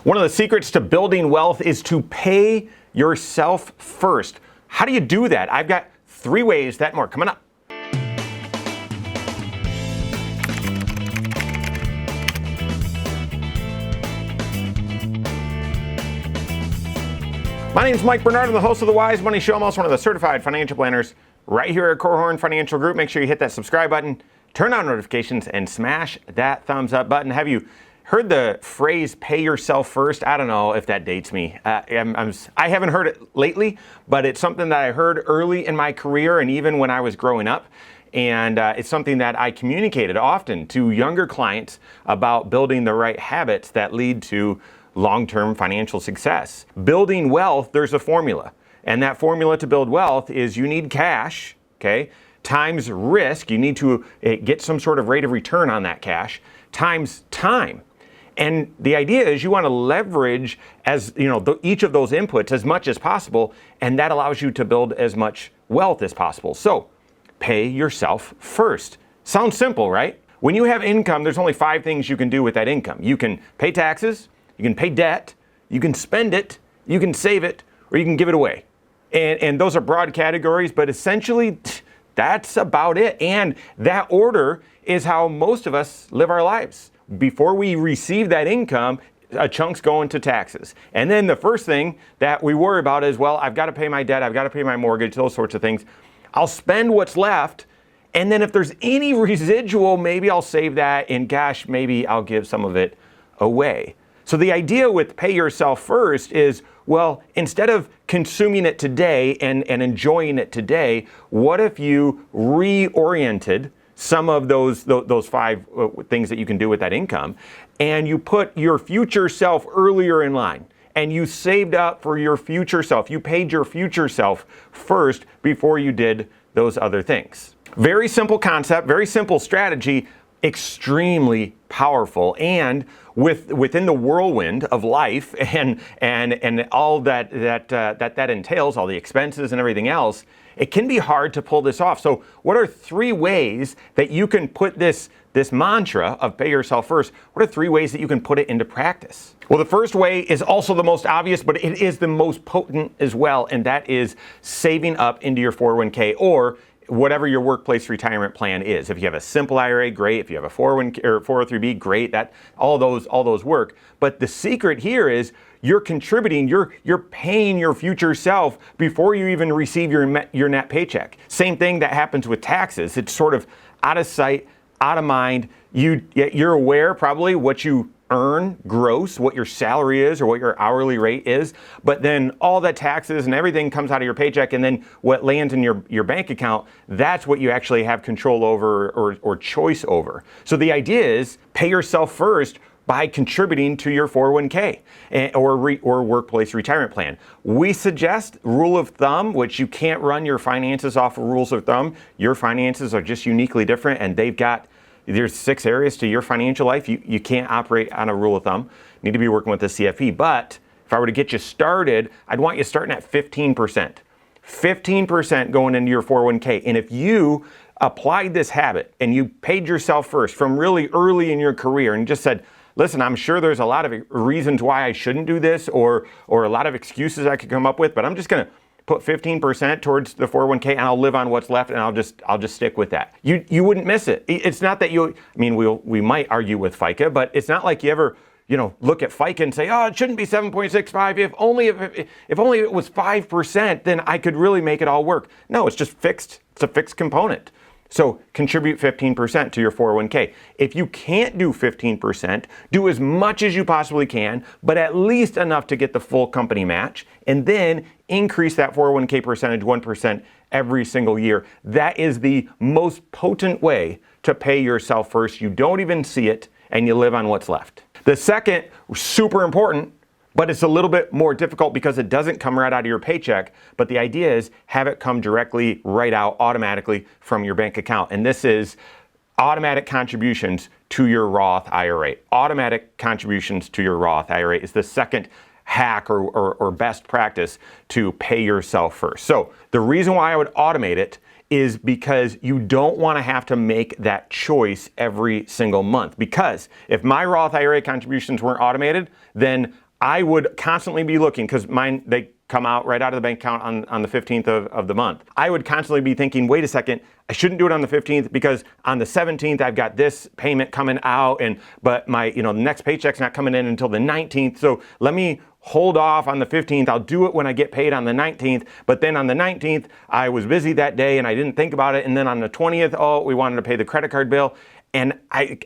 One of the secrets to building wealth is to pay yourself first. How do you do that? I've got 3 ways, that and more coming up. My name is Mike Bernard. I'm the host of the Wise Money Show. I'm also one of the certified financial planners right here at Korhorn Financial Group. Make sure you hit that subscribe button, turn on notifications, and smash that thumbs up button. Have you heard the phrase pay yourself first? I don't know if that dates me. I haven't heard it lately, but it's something that I heard early in my career and even when I was growing up. And it's something that I communicated often to younger clients about building the right habits that lead to long-term financial success. Building wealth, there's a formula. And that formula to build wealth is you need cash, okay, times risk. You need to get some sort of rate of return on that cash, times time. And the idea is you want to leverage each of those inputs as much as possible, and that allows you to build as much wealth as possible. So pay yourself first. Sounds simple, right? When you have income, there's only 5 things you can do with that income. You can pay taxes, you can pay debt, you can spend it, you can save it, or you can give it away. And those are broad categories, but essentially that's about it. And that order is how most of us live our lives. Before we receive that income, a chunk's going to taxes. And then the first thing that we worry about is, well, I've got to pay my debt, I've got to pay my mortgage, those sorts of things. I'll spend what's left, and then if there's any residual, maybe I'll save that, and gosh, maybe I'll give some of it away. So the idea with pay yourself first is, well, instead of consuming it today and enjoying it today, what if you reoriented some of those 5 things that you can do with that income, and you put your future self earlier in line, and you saved up for your future self. You paid your future self first before you did those other things. Very simple concept, very simple strategy, extremely powerful, and within the whirlwind of life and all that entails, all the expenses and everything else, it can be hard to pull this off. So what are 3 ways that you can put this mantra of pay yourself first, what are 3 ways that you can put it into practice? Well, the first way is also the most obvious, but it is the most potent as well, and that is saving up into your 401k or whatever your workplace retirement plan is. If you have a simple IRA, great. If you have a 401k or 403b, great. That all those work. But the secret here is you're contributing, you're paying your future self before you even receive your net paycheck. Same thing that happens with taxes. It's sort of out of sight, out of mind. You're aware probably what you earn gross, what your salary is or what your hourly rate is, but then all the taxes and everything comes out of your paycheck, and then what lands in your bank account, that's what you actually have control over or choice over. So the idea is pay yourself first by contributing to your 401k or workplace retirement plan. We suggest rule of thumb, which you can't run your finances off of rules of thumb. Your finances are just uniquely different, and there's 6 areas to your financial life. You can't operate on a rule of thumb. You need to be working with the CFP. But if I were to get you started, I'd want you starting at 15%. 15% going into your 401k. And if you applied this habit and you paid yourself first from really early in your career and just said, listen, I'm sure there's a lot of reasons why I shouldn't do this or a lot of excuses I could come up with, but I'm just going to put 15% towards the 401k and I'll live on what's left, and I'll just stick with that. You wouldn't miss it. It's not that we might argue with FICA, but it's not like you ever look at FICA and say, oh, it shouldn't be 7.65. If only it was 5%, then I could really make it all work. No, it's just fixed. It's a fixed component. So contribute 15% to your 401k. If you can't do 15%, do as much as you possibly can, but at least enough to get the full company match, and then increase that 401k percentage 1% every single year. That is the most potent way to pay yourself first. You don't even see it, and you live on what's left. The second, super important, but it's a little bit more difficult because it doesn't come right out of your paycheck. But the idea is have it come directly right out automatically from your bank account. And this is automatic contributions to your Roth IRA. Automatic contributions to your Roth IRA is the second hack or best practice to pay yourself first. So the reason why I would automate it is because you don't want to have to make that choice every single month. Because if my Roth IRA contributions weren't automated, then I would constantly be looking, because mine, they come out right out of the bank account on the 15th of the month. I would constantly be thinking, wait a second, I shouldn't do it on the 15th because on the 17th I've got this payment coming out, but my the next paycheck's not coming in until the 19th. So let me hold off on the 15th. I'll do it when I get paid on the 19th. But then on the 19th, I was busy that day and I didn't think about it. And then on the 20th, oh, we wanted to pay the credit card bill. And I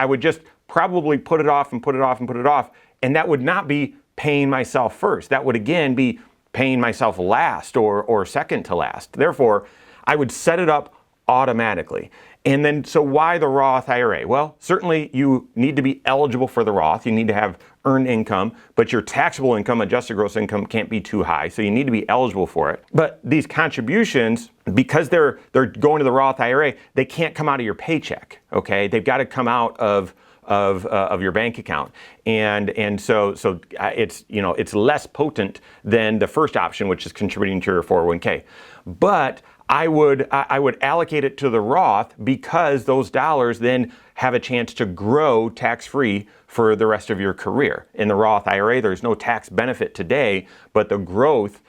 would just probably put it off and put it off and put it off. And that would not be paying myself first. That would again be paying myself last or second to last. Therefore, I would set it up automatically. And then, so why the Roth IRA? Well, certainly you need to be eligible for the Roth. You need to have earned income, but your taxable income, adjusted gross income, can't be too high. So you need to be eligible for it. But these contributions, because they're going to the Roth IRA, they can't come out of your paycheck. Okay, they've got to come out of your bank account, and so it's less potent than the first option, which is contributing to your 401k. But I would allocate it to the Roth because those dollars then have a chance to grow tax-free for the rest of your career. In the Roth IRA, there's no tax benefit today, but the growth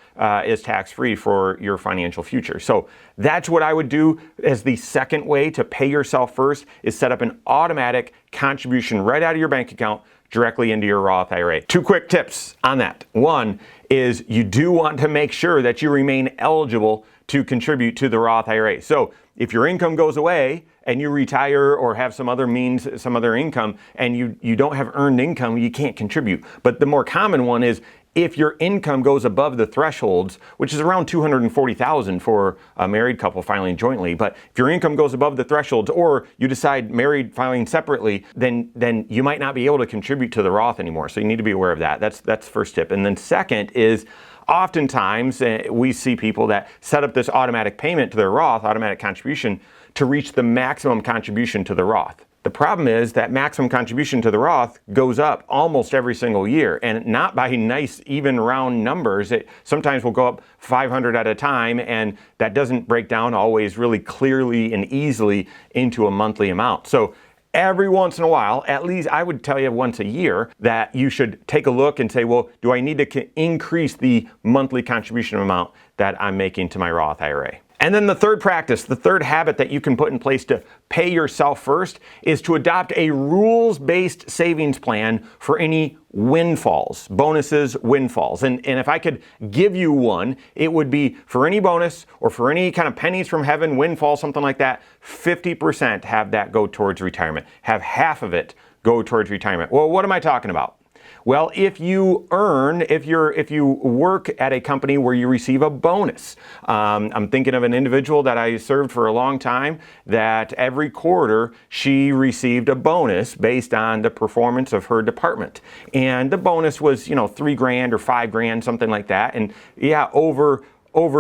is tax-free for your financial future. So that's what I would do as the second way to pay yourself first, is set up an automatic contribution right out of your bank account directly into your Roth IRA. 2 quick tips on that. One is you do want to make sure that you remain eligible to contribute to the Roth IRA. So if your income goes away and you retire or have some other means, some other income, and you don't have earned income, you can't contribute. But the more common one is if your income goes above the thresholds, which is around $240,000 for a married couple filing jointly. But if your income goes above the thresholds, or you decide married filing separately, then you might not be able to contribute to the Roth anymore. So you need to be aware of that. That's first tip. And then second is, oftentimes we see people that set up this automatic payment to their Roth, automatic contribution, to reach the maximum contribution to the Roth. The problem is that maximum contribution to the Roth goes up almost every single year, and not by nice, even round numbers. It sometimes will go up 500 at a time, and that doesn't break down always really clearly and easily into a monthly amount. So every once in a while, at least I would tell you once a year, that you should take a look and say, well, do I need to increase the monthly contribution amount that I'm making to my Roth IRA? And then the third practice, the third habit that you can put in place to pay yourself first, is to adopt a rules-based savings plan for any windfalls, bonuses, windfalls. And if I could give you one, it would be for any bonus or for any kind of pennies from heaven, windfall, something like that, 50% have that go towards retirement. Have half of it go towards retirement. Well, what am I talking about? Well, if you work at a company where you receive a bonus, I'm thinking of an individual that I served for a long time, that every quarter she received a bonus based on the performance of her department. And the bonus was, $3,000 or $5,000, something like that. And yeah, over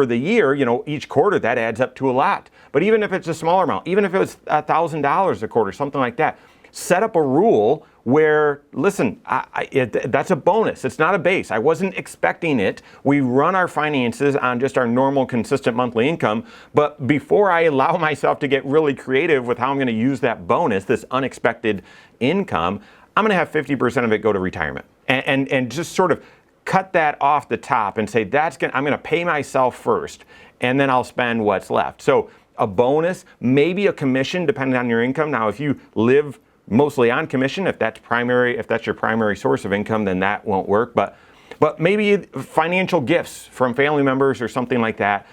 the year, each quarter, that adds up to a lot. But even if it's a smaller amount, even if it was $1,000 a quarter, something like that, set up a rule where, listen, that's a bonus. It's not a base. I wasn't expecting it. We run our finances on just our normal, consistent monthly income. But before I allow myself to get really creative with how I'm going to use that bonus, this unexpected income, I'm going to have 50% of it go to retirement. And just sort of cut that off the top and say, I'm going to pay myself first, and then I'll spend what's left. So a bonus, maybe a commission, depending on your income. Now, if you live mostly on commission, if that's your primary source of income, then that won't work. But maybe financial gifts from family members or something like that.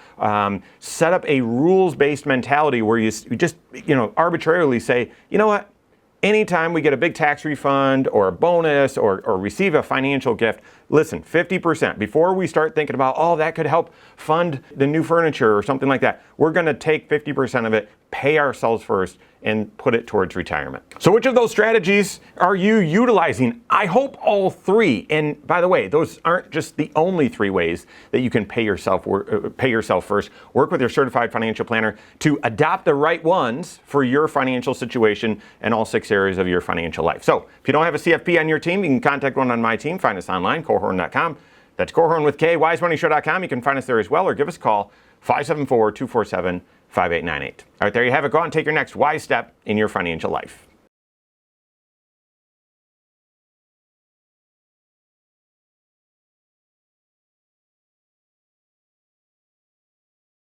Set up a rules-based mentality where you just arbitrarily say, you know what? Anytime we get a big tax refund or a bonus or receive a financial gift, listen, 50%. Before we start thinking about, that could help fund the new furniture or something like that, we're going to take 50% of it, pay ourselves first, and put it towards retirement. So which of those strategies are you utilizing? I hope all three. And by the way, those aren't just the only 3 ways that you can pay yourself first. Work with your certified financial planner to adopt the right ones for your financial situation and all 6 areas of your financial life. So if you don't have a CFP on your team, you can contact one on my team. Find us online, Korhorn.com. That's Korhorn with K, wisemoneyshow.com. You can find us there as well, or give us a call, 574-247-5898. All right, there you have it. Go out and take your next wise step in your financial life.